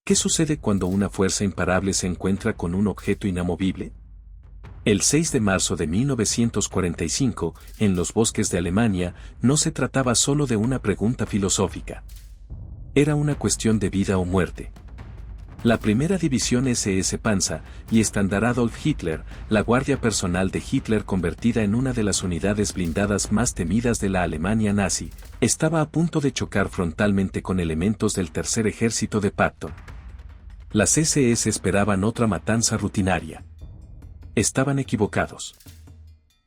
¿Qué sucede cuando una fuerza imparable se encuentra con un objeto inamovible? El 6 de marzo de 1945, en los bosques de Alemania, no se trataba solo de una pregunta filosófica. Era una cuestión de vida o muerte. La primera división SS Panzer y estandar Adolf Hitler, la guardia personal de Hitler convertida en una de las unidades blindadas más temidas de la Alemania nazi, estaba a punto de chocar frontalmente con elementos del Tercer Ejército de Patton. Las SS esperaban otra matanza rutinaria. Estaban equivocados.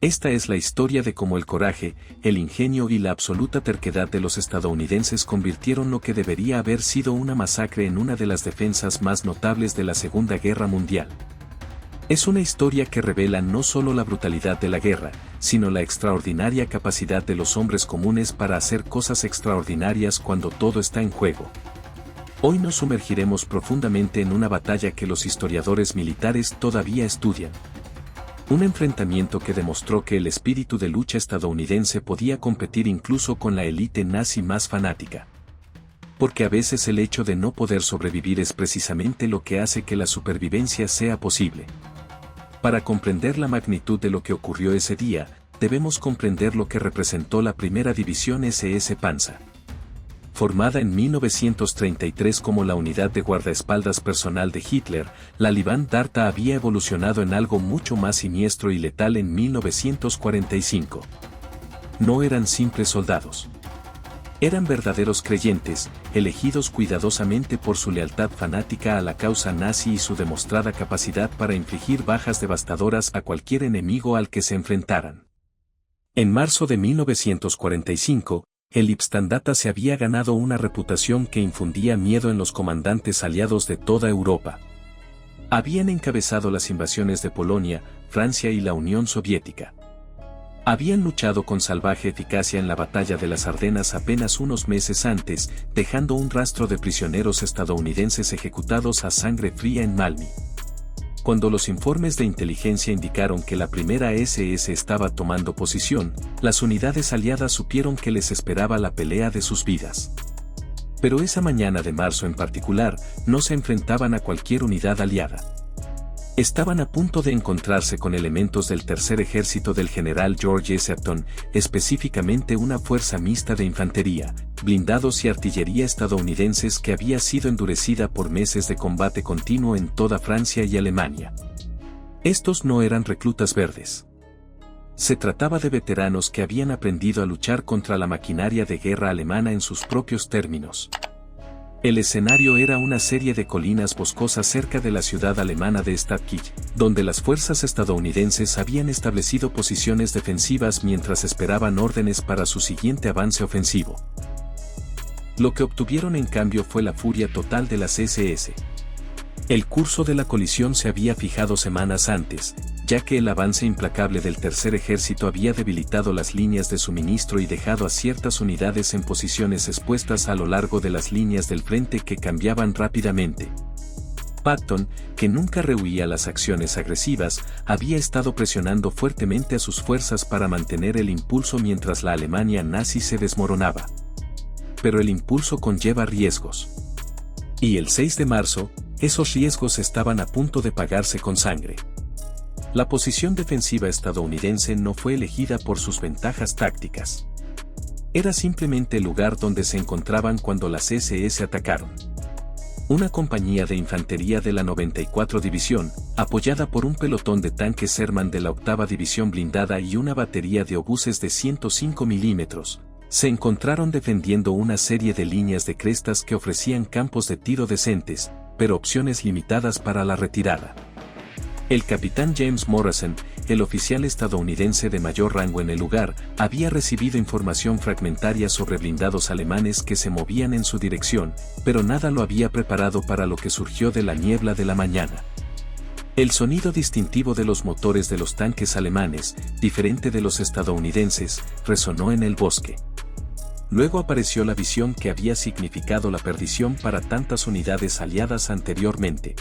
Esta es la historia de cómo el coraje, el ingenio y la absoluta terquedad de los estadounidenses convirtieron lo que debería haber sido una masacre en una de las defensas más notables de la Segunda Guerra Mundial. Es una historia que revela no solo la brutalidad de la guerra, sino la extraordinaria capacidad de los hombres comunes para hacer cosas extraordinarias cuando todo está en juego. Hoy nos sumergiremos profundamente en una batalla que los historiadores militares todavía estudian. Un enfrentamiento que demostró que el espíritu de lucha estadounidense podía competir incluso con la élite nazi más fanática. Porque a veces el hecho de no poder sobrevivir es precisamente lo que hace que la supervivencia sea posible. Para comprender la magnitud de lo que ocurrió ese día, debemos comprender lo que representó la primera división SS Panzer. Formada en 1933 como la unidad de guardaespaldas personal de Hitler, la Liban Darta había evolucionado en algo mucho más siniestro y letal en 1945. No eran simples soldados. Eran verdaderos creyentes, elegidos cuidadosamente por su lealtad fanática a la causa nazi y su demostrada capacidad para infligir bajas devastadoras a cualquier enemigo al que se enfrentaran. En marzo de 1945, el Ipstandata se había ganado una reputación que infundía miedo en los comandantes aliados de toda Europa. Habían encabezado las invasiones de Polonia, Francia y la Unión Soviética. Habían luchado con salvaje eficacia en la batalla de las Ardenas apenas unos meses antes, dejando un rastro de prisioneros estadounidenses ejecutados a sangre fría en Malmi. Cuando los informes de inteligencia indicaron que la primera SS estaba tomando posición, las unidades aliadas supieron que les esperaba la pelea de sus vidas. Pero esa mañana de marzo en particular, no se enfrentaban a cualquier unidad aliada. Estaban a punto de encontrarse con elementos del Tercer Ejército del general George S. Patton, específicamente una fuerza mixta de infantería, blindados y artillería estadounidenses que había sido endurecida por meses de combate continuo en toda Francia y Alemania. Estos no eran reclutas verdes. Se trataba de veteranos que habían aprendido a luchar contra la maquinaria de guerra alemana en sus propios términos. El escenario era una serie de colinas boscosas cerca de la ciudad alemana de Stadtkirch, donde las fuerzas estadounidenses habían establecido posiciones defensivas mientras esperaban órdenes para su siguiente avance ofensivo. Lo que obtuvieron en cambio fue la furia total de las SS. El curso de la colisión se había fijado semanas antes, ya que el avance implacable del Tercer Ejército había debilitado las líneas de suministro y dejado a ciertas unidades en posiciones expuestas a lo largo de las líneas del frente que cambiaban rápidamente. Patton, que nunca rehuía las acciones agresivas, había estado presionando fuertemente a sus fuerzas para mantener el impulso mientras la Alemania nazi se desmoronaba. Pero el impulso conlleva riesgos. Y el 6 de marzo, esos riesgos estaban a punto de pagarse con sangre. La posición defensiva estadounidense no fue elegida por sus ventajas tácticas. Era simplemente el lugar donde se encontraban cuando las SS atacaron. Una compañía de infantería de la 94 División, apoyada por un pelotón de tanques Sherman de la 8ª División blindada y una batería de obuses de 105 milímetros, se encontraron defendiendo una serie de líneas de crestas que ofrecían campos de tiro decentes, pero opciones limitadas para la retirada. El capitán James Morrison, el oficial estadounidense de mayor rango en el lugar, había recibido información fragmentaria sobre blindados alemanes que se movían en su dirección, pero nada lo había preparado para lo que surgió de la niebla de la mañana. El sonido distintivo de los motores de los tanques alemanes, diferente de los estadounidenses, resonó en el bosque. Luego apareció la visión que había significado la perdición para tantas unidades aliadas anteriormente.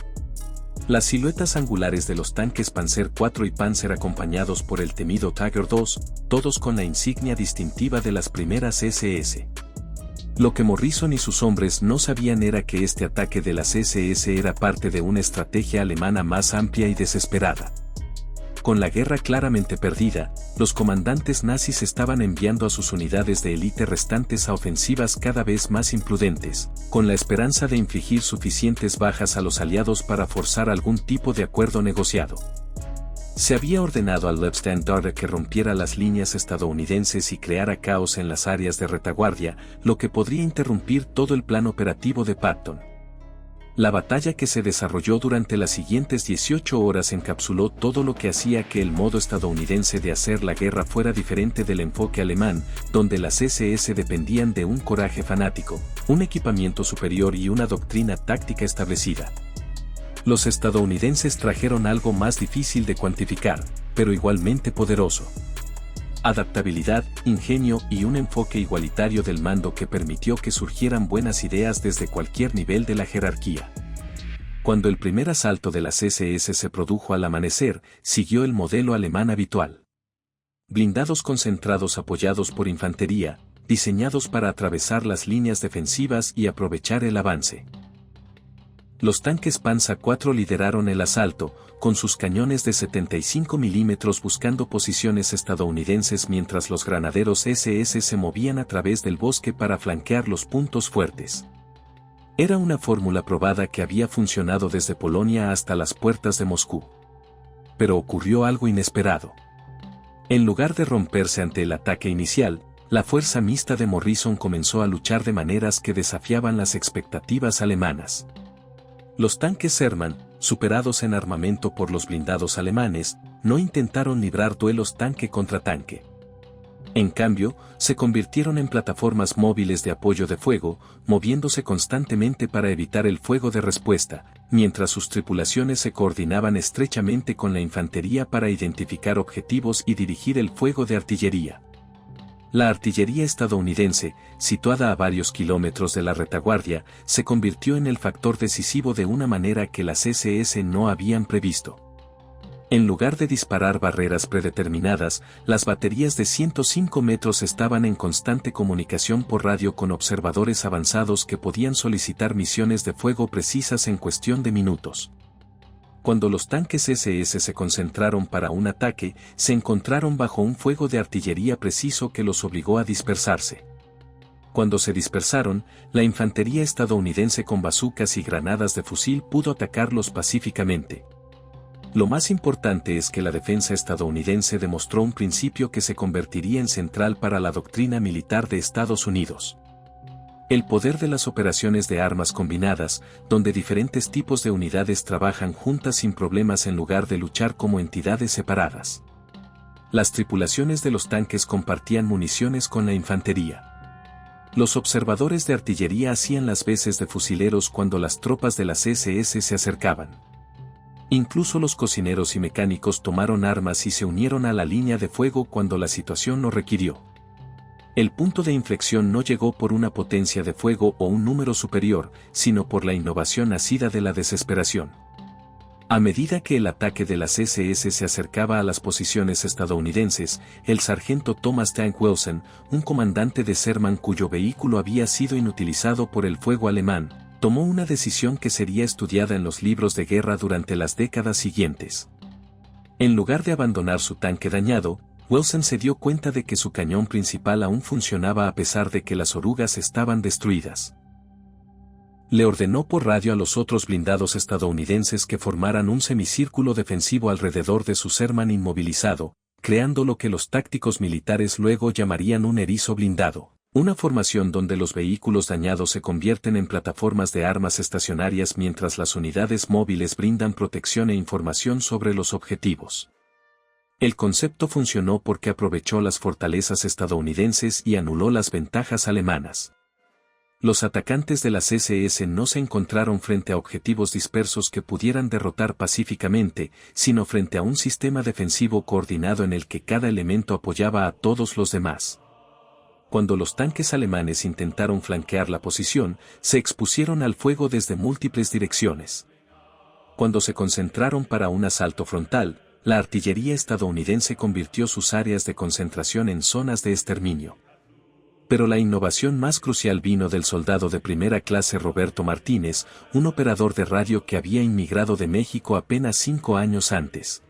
Las siluetas angulares de los tanques Panzer IV y Panzer acompañados por el temido Tiger II, todos con la insignia distintiva de las primeras SS. Lo que Morrison y sus hombres no sabían era que este ataque de las SS era parte de una estrategia alemana más amplia y desesperada. Con la guerra claramente perdida, los comandantes nazis estaban enviando a sus unidades de élite restantes a ofensivas cada vez más imprudentes, con la esperanza de infligir suficientes bajas a los aliados para forzar algún tipo de acuerdo negociado. Se había ordenado al Luftwaffe que rompiera las líneas estadounidenses y creara caos en las áreas de retaguardia, lo que podría interrumpir todo el plan operativo de Patton. La batalla que se desarrolló durante las siguientes 18 horas encapsuló todo lo que hacía que el modo estadounidense de hacer la guerra fuera diferente del enfoque alemán, donde las SS dependían de un coraje fanático, un equipamiento superior y una doctrina táctica establecida. Los estadounidenses trajeron algo más difícil de cuantificar, pero igualmente poderoso. Adaptabilidad, ingenio y un enfoque igualitario del mando que permitió que surgieran buenas ideas desde cualquier nivel de la jerarquía. Cuando el primer asalto de las SS se produjo al amanecer, siguió el modelo alemán habitual. Blindados concentrados apoyados por infantería, diseñados para atravesar las líneas defensivas y aprovechar el avance. Los tanques Panzer IV lideraron el asalto, con sus cañones de 75 mm buscando posiciones estadounidenses mientras los granaderos SS se movían a través del bosque para flanquear los puntos fuertes. Era una fórmula probada que había funcionado desde Polonia hasta las puertas de Moscú. Pero ocurrió algo inesperado. En lugar de romperse ante el ataque inicial, la fuerza mixta de Morrison comenzó a luchar de maneras que desafiaban las expectativas alemanas. Los tanques Sherman, superados en armamento por los blindados alemanes, no intentaron librar duelos tanque contra tanque. En cambio, se convirtieron en plataformas móviles de apoyo de fuego, moviéndose constantemente para evitar el fuego de respuesta, mientras sus tripulaciones se coordinaban estrechamente con la infantería para identificar objetivos y dirigir el fuego de artillería. La artillería estadounidense, situada a varios kilómetros de la retaguardia, se convirtió en el factor decisivo de una manera que las SS no habían previsto. En lugar de disparar barreras predeterminadas, las baterías de 105 metros estaban en constante comunicación por radio con observadores avanzados que podían solicitar misiones de fuego precisas en cuestión de minutos. Cuando los tanques SS se concentraron para un ataque, se encontraron bajo un fuego de artillería preciso que los obligó a dispersarse. Cuando se dispersaron, la infantería estadounidense con bazucas y granadas de fusil pudo atacarlos pacíficamente. Lo más importante es que la defensa estadounidense demostró un principio que se convertiría en central para la doctrina militar de Estados Unidos. El poder de las operaciones de armas combinadas, donde diferentes tipos de unidades trabajan juntas sin problemas en lugar de luchar como entidades separadas. Las tripulaciones de los tanques compartían municiones con la infantería. Los observadores de artillería hacían las veces de fusileros cuando las tropas de las SS se acercaban. Incluso los cocineros y mecánicos tomaron armas y se unieron a la línea de fuego cuando la situación lo requirió. El punto de inflexión no llegó por una potencia de fuego o un número superior, sino por la innovación nacida de la desesperación. A medida que el ataque de las SS se acercaba a las posiciones estadounidenses, el sargento Thomas Tank Wilson, un comandante de Sherman cuyo vehículo había sido inutilizado por el fuego alemán, tomó una decisión que sería estudiada en los libros de guerra durante las décadas siguientes. En lugar de abandonar su tanque dañado, Wilson se dio cuenta de que su cañón principal aún funcionaba a pesar de que las orugas estaban destruidas. Le ordenó por radio a los otros blindados estadounidenses que formaran un semicírculo defensivo alrededor de su Sherman inmovilizado, creando lo que los tácticos militares luego llamarían un erizo blindado, una formación donde los vehículos dañados se convierten en plataformas de armas estacionarias mientras las unidades móviles brindan protección e información sobre los objetivos. El concepto funcionó porque aprovechó las fortalezas estadounidenses y anuló las ventajas alemanas. Los atacantes de las SS no se encontraron frente a objetivos dispersos que pudieran derrotar pacíficamente, sino frente a un sistema defensivo coordinado en el que cada elemento apoyaba a todos los demás. Cuando los tanques alemanes intentaron flanquear la posición, se expusieron al fuego desde múltiples direcciones. Cuando se concentraron para un asalto frontal, la artillería estadounidense convirtió sus áreas de concentración en zonas de exterminio. Pero la innovación más crucial vino del soldado de primera clase Roberto Martínez, un operador de radio que había inmigrado de México apenas 5 años antes.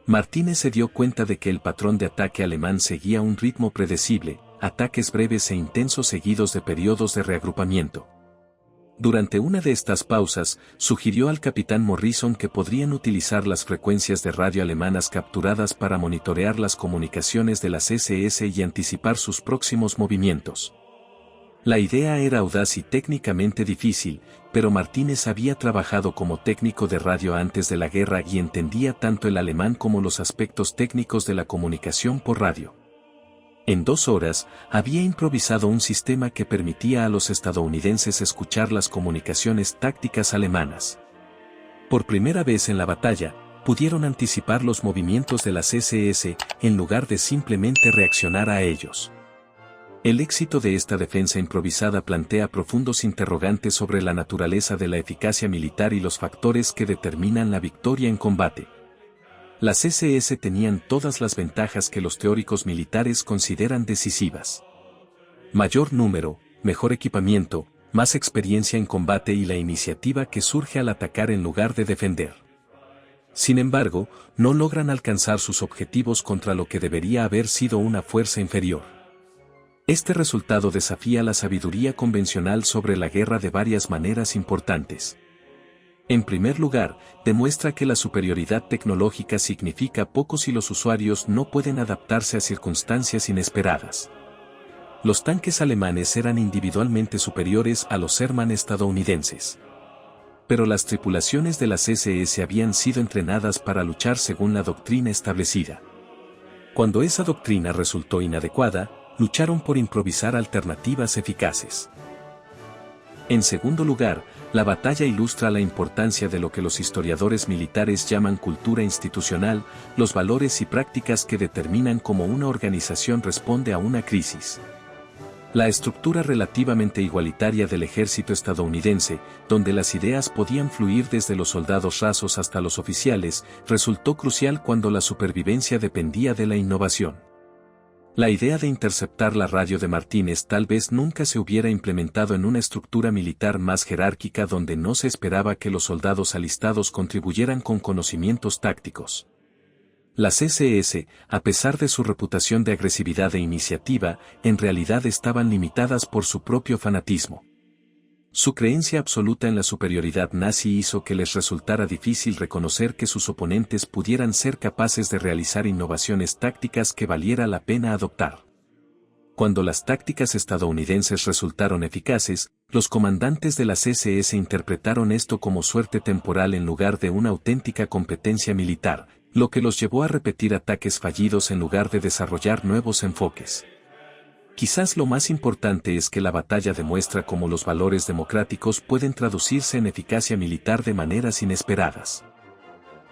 Martínez se dio cuenta de que el patrón de ataque alemán seguía un ritmo predecible, ataques breves e intensos seguidos de periodos de reagrupamiento. Durante una de estas pausas, sugirió al capitán Morrison que podrían utilizar las frecuencias de radio alemanas capturadas para monitorear las comunicaciones de las SS y anticipar sus próximos movimientos. La idea era audaz y técnicamente difícil, pero Martínez había trabajado como técnico de radio antes de la guerra y entendía tanto el alemán como los aspectos técnicos de la comunicación por radio. En 2 horas, había improvisado un sistema que permitía a los estadounidenses escuchar las comunicaciones tácticas alemanas. Por primera vez en la batalla, pudieron anticipar los movimientos de las SS, en lugar de simplemente reaccionar a ellos. El éxito de esta defensa improvisada plantea profundos interrogantes sobre la naturaleza de la eficacia militar y los factores que determinan la victoria en combate. Las SS tenían todas las ventajas que los teóricos militares consideran decisivas. Mayor número, mejor equipamiento, más experiencia en combate y la iniciativa que surge al atacar en lugar de defender. Sin embargo, no logran alcanzar sus objetivos contra lo que debería haber sido una fuerza inferior. Este resultado desafía la sabiduría convencional sobre la guerra de varias maneras importantes. En primer lugar, demuestra que la superioridad tecnológica significa poco si los usuarios no pueden adaptarse a circunstancias inesperadas. Los tanques alemanes eran individualmente superiores a los Sherman estadounidenses. Pero las tripulaciones de las SS habían sido entrenadas para luchar según la doctrina establecida. Cuando esa doctrina resultó inadecuada, lucharon por improvisar alternativas eficaces. En segundo lugar, la batalla ilustra la importancia de lo que los historiadores militares llaman cultura institucional, los valores y prácticas que determinan cómo una organización responde a una crisis. La estructura relativamente igualitaria del ejército estadounidense, donde las ideas podían fluir desde los soldados rasos hasta los oficiales, resultó crucial cuando la supervivencia dependía de la innovación. La idea de interceptar la radio de Martínez tal vez nunca se hubiera implementado en una estructura militar más jerárquica donde no se esperaba que los soldados alistados contribuyeran con conocimientos tácticos. Las SS, a pesar de su reputación de agresividad e iniciativa, en realidad estaban limitadas por su propio fanatismo. Su creencia absoluta en la superioridad nazi hizo que les resultara difícil reconocer que sus oponentes pudieran ser capaces de realizar innovaciones tácticas que valiera la pena adoptar. Cuando las tácticas estadounidenses resultaron eficaces, los comandantes de las SS interpretaron esto como suerte temporal en lugar de una auténtica competencia militar, lo que los llevó a repetir ataques fallidos en lugar de desarrollar nuevos enfoques. Quizás lo más importante es que la batalla demuestra cómo los valores democráticos pueden traducirse en eficacia militar de maneras inesperadas.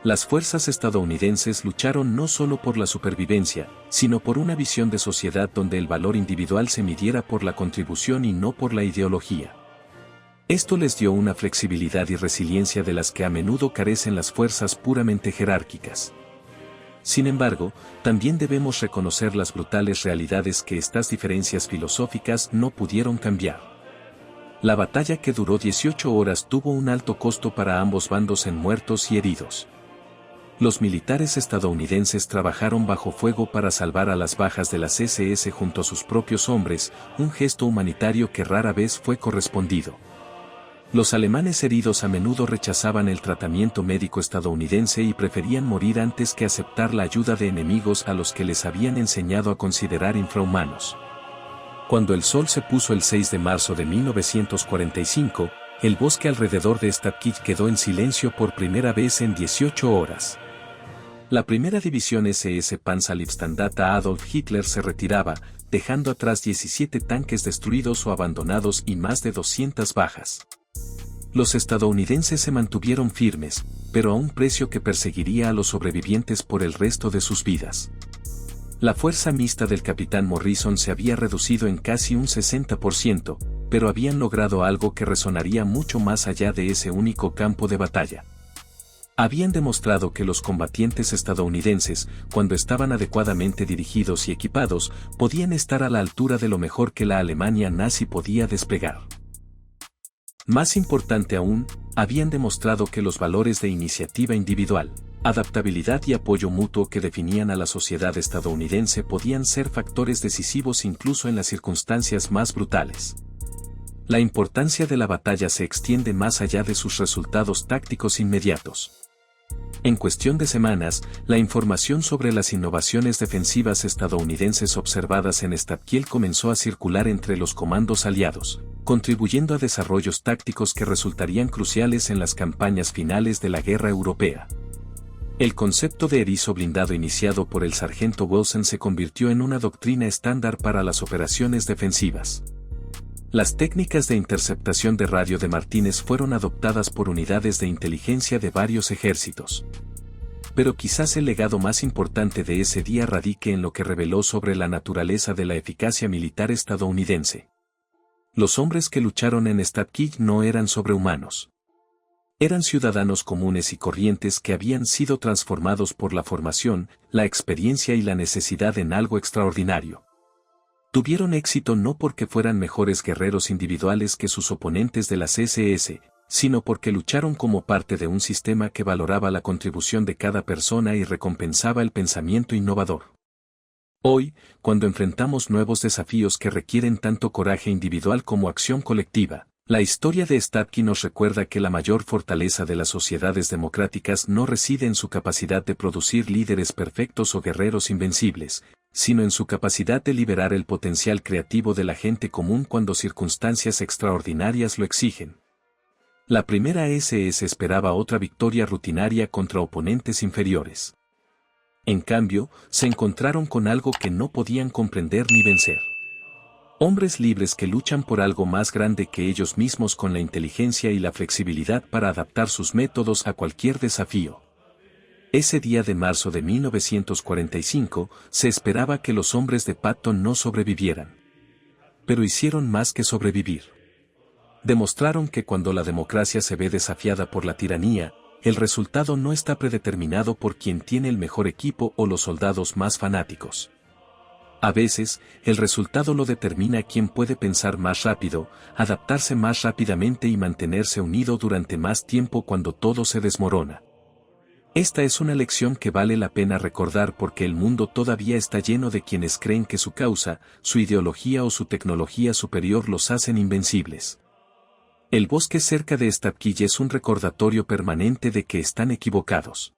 Las fuerzas estadounidenses lucharon no solo por la supervivencia, sino por una visión de sociedad donde el valor individual se midiera por la contribución y no por la ideología. Esto les dio una flexibilidad y resiliencia de las que a menudo carecen las fuerzas puramente jerárquicas. Sin embargo, también debemos reconocer las brutales realidades que estas diferencias filosóficas no pudieron cambiar. La batalla, que duró 18 horas, tuvo un alto costo para ambos bandos en muertos y heridos. Los militares estadounidenses trabajaron bajo fuego para salvar a las bajas de las SS junto a sus propios hombres, un gesto humanitario que rara vez fue correspondido. Los alemanes heridos a menudo rechazaban el tratamiento médico estadounidense y preferían morir antes que aceptar la ayuda de enemigos a los que les habían enseñado a considerar infrahumanos. Cuando el sol se puso el 6 de marzo de 1945, el bosque alrededor de Stadtkirch quedó en silencio por primera vez en 18 horas. La primera división SS Panzerleibstandarte Adolf Hitler se retiraba, dejando atrás 17 tanques destruidos o abandonados y más de 200 bajas. Los estadounidenses se mantuvieron firmes, pero a un precio que perseguiría a los sobrevivientes por el resto de sus vidas. La fuerza mixta del capitán Morrison se había reducido en casi un 60%, pero habían logrado algo que resonaría mucho más allá de ese único campo de batalla. Habían demostrado que los combatientes estadounidenses, cuando estaban adecuadamente dirigidos y equipados, podían estar a la altura de lo mejor que la Alemania nazi podía desplegar. Más importante aún, habían demostrado que los valores de iniciativa individual, adaptabilidad y apoyo mutuo que definían a la sociedad estadounidense podían ser factores decisivos incluso en las circunstancias más brutales. La importancia de la batalla se extiende más allá de sus resultados tácticos inmediatos. En cuestión de semanas, la información sobre las innovaciones defensivas estadounidenses observadas en Stathkiel comenzó a circular entre los comandos aliados, contribuyendo a desarrollos tácticos que resultarían cruciales en las campañas finales de la guerra europea. El concepto de erizo blindado iniciado por el sargento Wilson se convirtió en una doctrina estándar para las operaciones defensivas. Las técnicas de interceptación de radio de Martínez fueron adoptadas por unidades de inteligencia de varios ejércitos. Pero quizás el legado más importante de ese día radique en lo que reveló sobre la naturaleza de la eficacia militar estadounidense. Los hombres que lucharon en Stathkiel no eran sobrehumanos. Eran ciudadanos comunes y corrientes que habían sido transformados por la formación, la experiencia y la necesidad en algo extraordinario. Tuvieron éxito no porque fueran mejores guerreros individuales que sus oponentes de las SS, sino porque lucharon como parte de un sistema que valoraba la contribución de cada persona y recompensaba el pensamiento innovador. Hoy, cuando enfrentamos nuevos desafíos que requieren tanto coraje individual como acción colectiva, la historia de Stathkiel nos recuerda que la mayor fortaleza de las sociedades democráticas no reside en su capacidad de producir líderes perfectos o guerreros invencibles, sino en su capacidad de liberar el potencial creativo de la gente común cuando circunstancias extraordinarias lo exigen. La primera SS esperaba otra victoria rutinaria contra oponentes inferiores. En cambio, se encontraron con algo que no podían comprender ni vencer. Hombres libres que luchan por algo más grande que ellos mismos con la inteligencia y la flexibilidad para adaptar sus métodos a cualquier desafío. Ese día de marzo de 1945, se esperaba que los hombres de Patton no sobrevivieran. Pero hicieron más que sobrevivir. Demostraron que cuando la democracia se ve desafiada por la tiranía, el resultado no está predeterminado por quien tiene el mejor equipo o los soldados más fanáticos. A veces, el resultado lo determina quien puede pensar más rápido, adaptarse más rápidamente y mantenerse unido durante más tiempo cuando todo se desmorona. Esta es una lección que vale la pena recordar porque el mundo todavía está lleno de quienes creen que su causa, su ideología o su tecnología superior los hacen invencibles. El bosque cerca de Stathkiel es un recordatorio permanente de que están equivocados.